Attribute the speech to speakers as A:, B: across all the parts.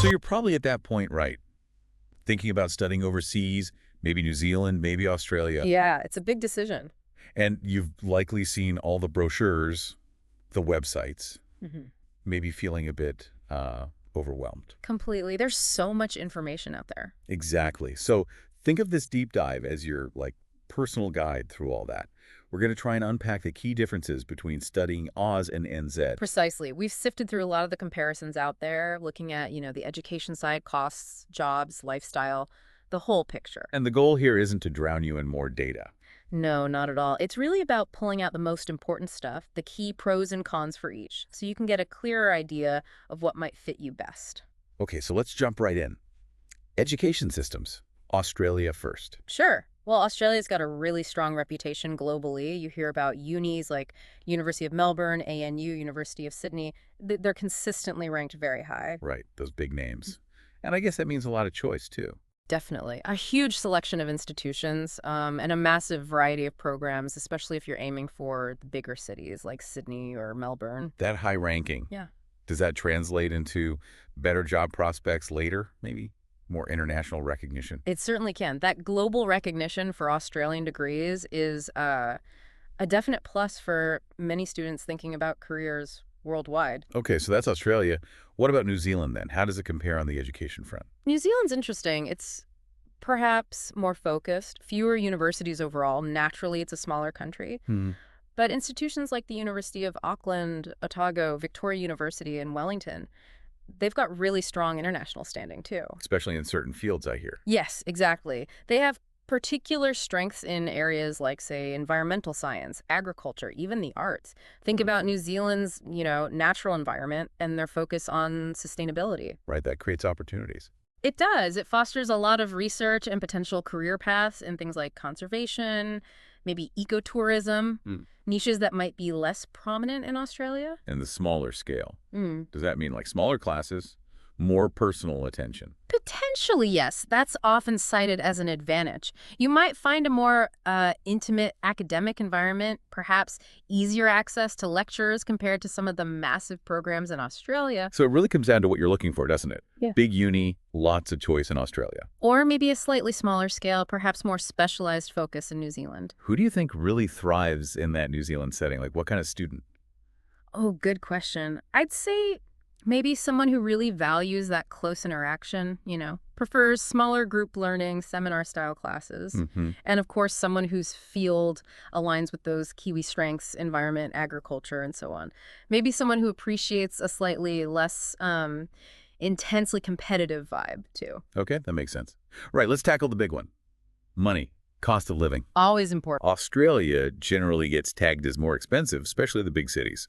A: So you're probably at that point, right? Thinking about studying overseas, maybe New Zealand, maybe Australia.
B: Yeah, it's a big decision.
A: And you've likely seen all the brochures, the websites,
B: Hmm.
A: maybe feeling a bit overwhelmed.
B: Completely. There's so much information out there.
A: Exactly. So think of this deep dive as your personal guide through all that. We're going to try and unpack the key differences between studying Oz and NZ.
B: Precisely. We've sifted through a lot of the comparisons out there, looking at, the education side, costs, jobs, lifestyle, the whole picture.
A: And the goal here isn't to drown you in more data.
B: No, not at all. It's really about pulling out the most important stuff, the key pros and cons for each, so you can get a clearer idea of what might fit you best.
A: Okay, so let's jump right in. Education systems. Australia first.
B: Sure. Well, Australia's got a really strong reputation globally. You hear about unis like University of Melbourne, ANU, University of Sydney. They're consistently ranked very high.
A: Right, those big names. And I guess that means a lot of choice, too.
B: Definitely. A huge selection of institutions and a massive variety of programs, especially if you're aiming for the bigger cities like Sydney or Melbourne.
A: That high ranking,
B: Yeah.
A: does that translate into better job prospects later, maybe? More international recognition?
B: It certainly can. That global recognition for Australian degrees is a definite plus for many students thinking about careers worldwide.
A: Okay, so that's Australia. What about New Zealand, then? How does it compare on the education front?
B: New Zealand's interesting. It's perhaps more focused, fewer universities overall. Naturally, it's a smaller country.
A: Hmm.
B: But institutions like the University of Auckland, Otago, Victoria University, and Wellington, they've got really strong international standing, too.
A: Especially in certain fields, I hear.
B: Yes, exactly. They have particular strengths in areas like, say, environmental science, agriculture, even the arts. Think about New Zealand's, natural environment and their focus on sustainability.
A: Right, that creates opportunities.
B: It does. It fosters a lot of research and potential career paths in things like conservation, maybe ecotourism, niches that might be less prominent in Australia.
A: And the smaller scale.
B: Mm.
A: Does that mean smaller classes, more personal attention?
B: Potentially, yes. That's often cited as an advantage. You might find a more intimate academic environment, perhaps easier access to lectures compared to some of the massive programs in Australia.
A: So it really comes down to what you're looking for, doesn't it?
B: Yeah.
A: Big uni, lots of choice in Australia.
B: Or maybe a slightly smaller scale, perhaps more specialized focus in New Zealand.
A: Who do you think really thrives in that New Zealand setting? What kind of student?
B: Oh, good question. I'd say maybe someone who really values that close interaction, prefers smaller group learning, seminar-style classes.
A: Mm-hmm.
B: And, of course, someone whose field aligns with those Kiwi strengths, environment, agriculture, and so on. Maybe someone who appreciates a slightly less intensely competitive vibe, too.
A: Okay, that makes sense. Right, let's tackle the big one. Money, cost of living.
B: Always important.
A: Australia generally gets tagged as more expensive, especially the big cities.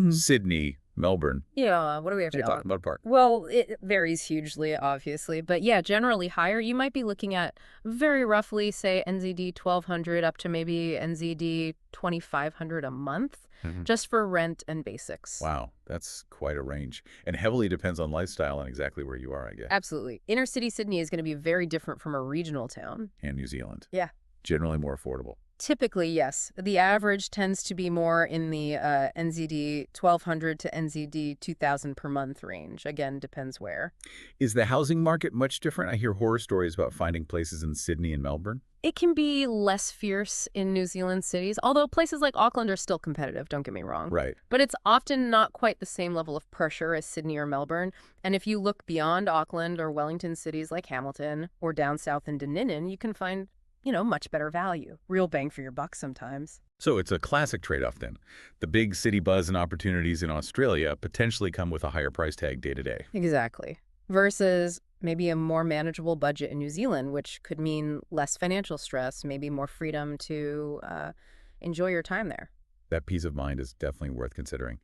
A: Sydney, Melbourne.
B: Yeah, what do we have to
A: You're talking about a park.
B: Well, it varies hugely, obviously. But yeah, generally higher. You might be looking at very roughly, say, NZD 1,200 up to maybe NZD 2,500 a month just for rent and basics.
A: Wow, that's quite a range. And heavily depends on lifestyle and exactly where you are, I guess.
B: Absolutely. Inner city Sydney is going to be very different from a regional town.
A: And New Zealand.
B: Yeah.
A: Generally more affordable.
B: Typically, yes. The average tends to be more in the NZD 1,200 to NZD 2,000 per month range. Again, depends where.
A: Is the housing market much different? I hear horror stories about finding places in Sydney and Melbourne.
B: It can be less fierce in New Zealand cities, although places like Auckland are still competitive, don't get me wrong.
A: Right.
B: But it's often not quite the same level of pressure as Sydney or Melbourne. And if you look beyond Auckland or Wellington cities like Hamilton or down south in Dunedin, you can find much better value. Real bang for your buck sometimes.
A: So it's a classic trade-off then. The big city buzz and opportunities in Australia potentially come with a higher price tag day to day.
B: Exactly. Versus maybe a more manageable budget in New Zealand, which could mean less financial stress, maybe more freedom to enjoy your time there.
A: That peace of mind is definitely worth considering.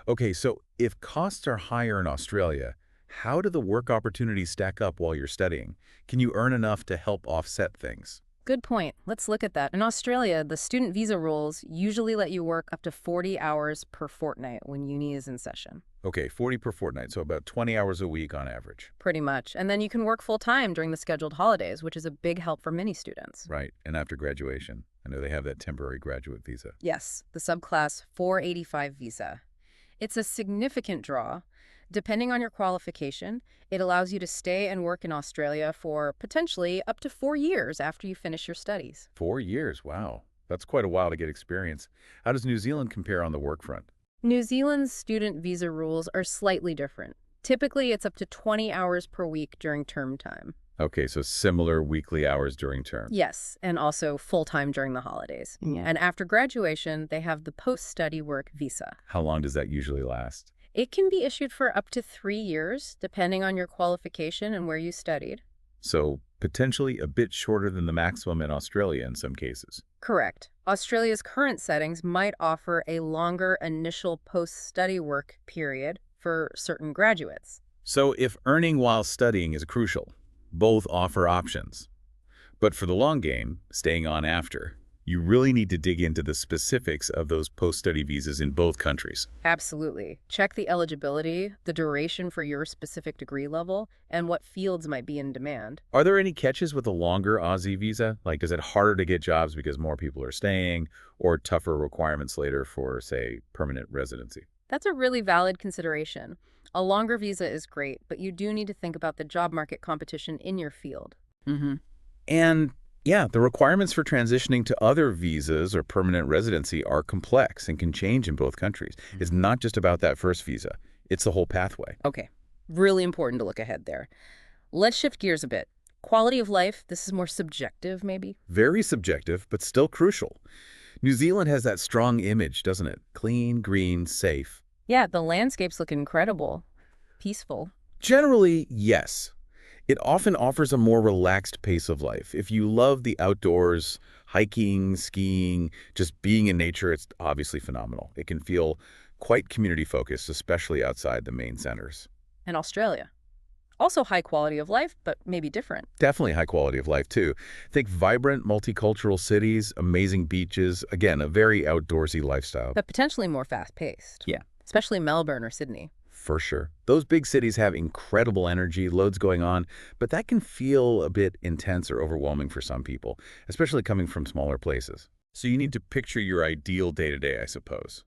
A: Okay, so if costs are higher in Australia, how do the work opportunities stack up while you're studying? Can you earn enough to help offset things?
B: Good point. Let's look at that. In Australia, the student visa rules usually let you work up to 40 hours per fortnight when uni is in session.
A: Okay, 40 per fortnight, so about 20 hours a week on average.
B: Pretty much. And then you can work full-time during the scheduled holidays, which is a big help for many students.
A: Right, and after graduation. I know they have that temporary graduate visa.
B: Yes, the subclass 485 visa. It's a significant draw. Depending on your qualification, it allows you to stay and work in Australia for potentially up to 4 years after you finish your studies.
A: 4 years, wow. That's quite a while to get experience. How does New Zealand compare on the work front?
B: New Zealand's student visa rules are slightly different. Typically, it's up to 20 hours per week during term time.
A: Okay, so similar weekly hours during term.
B: Yes, and also full-time during the holidays.
A: Yeah.
B: And after graduation, they have the post-study work visa.
A: How long does that usually last?
B: It can be issued for up to 3 years, depending on your qualification and where you studied.
A: So potentially a bit shorter than the maximum in Australia in some cases.
B: Correct. Australia's current settings might offer a longer initial post-study work period for certain graduates.
A: So if earning while studying is crucial, both offer options. But for the long game, staying on after, you really need to dig into the specifics of those post-study visas in both countries.
B: Absolutely. Check the eligibility, the duration for your specific degree level, and what fields might be in demand.
A: Are there any catches with a longer Aussie visa? Like, is it harder to get jobs because more people are staying, or tougher requirements later for, say, permanent residency?
B: That's a really valid consideration. A longer visa is great, but you do need to think about the job market competition in your field.
A: And yeah, the requirements for transitioning to other visas or permanent residency are complex and can change in both countries. It's not just about that first visa. It's the whole pathway.
B: Okay, really important to look ahead there. Let's shift gears a bit. Quality of life, this is more subjective, maybe?
A: Very subjective, but still crucial. New Zealand has that strong image, doesn't it? Clean, green, safe.
B: Yeah, the landscapes look incredible. Peaceful.
A: Generally, yes. It often offers a more relaxed pace of life. If you love the outdoors, hiking, skiing, just being in nature, it's obviously phenomenal. It can feel quite community-focused, especially outside the main centers.
B: And Australia. Also high quality of life, but maybe different.
A: Definitely high quality of life, too. Think vibrant, multicultural cities, amazing beaches, again, a very outdoorsy lifestyle.
B: But potentially more fast-paced.
A: Yeah.
B: Especially Melbourne or Sydney.
A: For sure. Those big cities have incredible energy, loads going on, but that can feel a bit intense or overwhelming for some people, especially coming from smaller places. So you need to picture your ideal day-to-day, I suppose.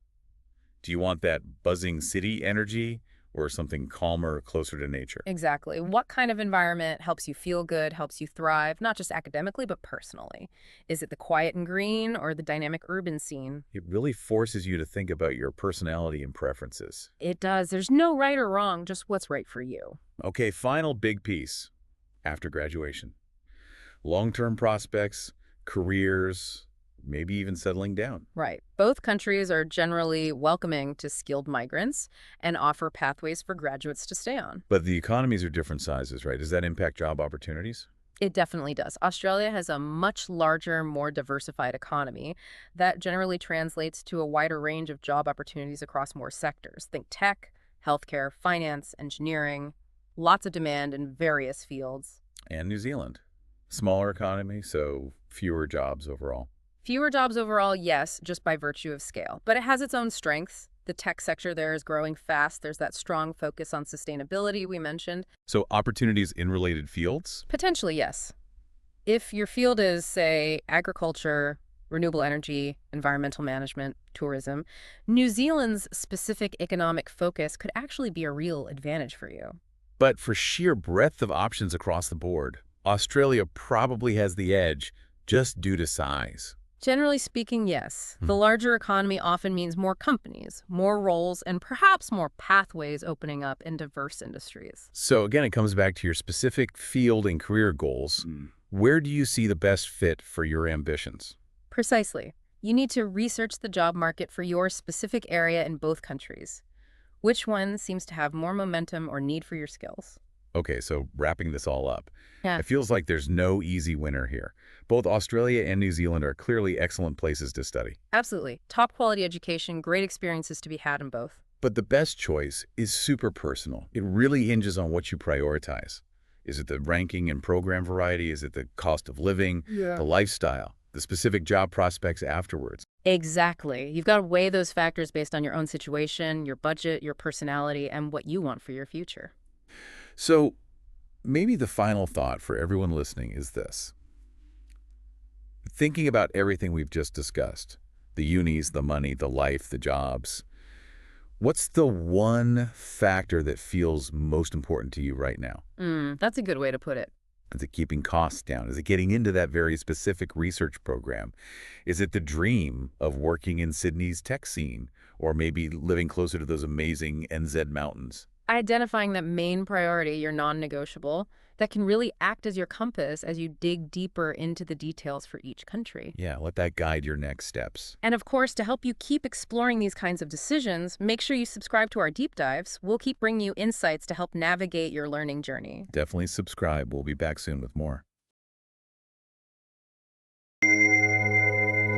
A: Do you want that buzzing city energy or something calmer, closer to nature?
B: Exactly. What kind of environment helps you feel good, helps you thrive, not just academically, but personally? Is it the quiet and green or the dynamic urban scene?
A: It really forces you to think about your personality and preferences.
B: It does. There's no right or wrong, just what's right for you.
A: Okay, final big piece after graduation. Long-term prospects, careers, maybe even settling down.
B: Right. Both countries are generally welcoming to skilled migrants and offer pathways for graduates to stay on.
A: But the economies are different sizes, right? Does that impact job opportunities?
B: It definitely does. Australia has a much larger, more diversified economy that generally translates to a wider range of job opportunities across more sectors. Think tech, healthcare, finance, engineering, lots of demand in various fields.
A: And New Zealand. Smaller economy, so fewer jobs overall.
B: Fewer jobs overall, yes, just by virtue of scale. But it has its own strengths. The tech sector there is growing fast. There's that strong focus on sustainability we mentioned.
A: So opportunities in related fields?
B: Potentially, yes. If your field is, say, agriculture, renewable energy, environmental management, tourism, New Zealand's specific economic focus could actually be a real advantage for you.
A: But for sheer breadth of options across the board, Australia probably has the edge just due to size.
B: Generally speaking, yes. The larger economy often means more companies, more roles, and perhaps more pathways opening up in diverse industries.
A: So again, it comes back to your specific field and career goals. Where do you see the best fit for your ambitions?
B: Precisely. You need to research the job market for your specific area in both countries. Which one seems to have more momentum or need for your skills?
A: Okay, so wrapping this all up,
B: Yeah.
A: it feels like there's no easy winner here. Both Australia and New Zealand are clearly excellent places to study.
B: Absolutely. Top quality education, great experiences to be had in both.
A: But the best choice is super personal. It really hinges on what you prioritize. Is it the ranking and program variety? Is it the cost of living, the lifestyle, the specific job prospects afterwards?
B: Exactly. You've got to weigh those factors based on your own situation, your budget, your personality, and what you want for your future.
A: So maybe the final thought for everyone listening is this. Thinking about everything we've just discussed, the unis, the money, the life, the jobs, What's the one factor that feels most important to you right now?
B: That's a good way to put it.
A: Is it keeping costs down? Is it getting into that very specific research program? Is it the dream of working in Sydney's tech scene or maybe living closer to those amazing NZ mountains?
B: Identifying that main priority, your non-negotiable, that can really act as your compass as you dig deeper into the details for each country.
A: Yeah, let that guide your next steps.
B: And of course, to help you keep exploring these kinds of decisions, make sure you subscribe to our deep dives. We'll keep bringing you insights to help navigate your learning journey.
A: Definitely subscribe. We'll be back soon with more.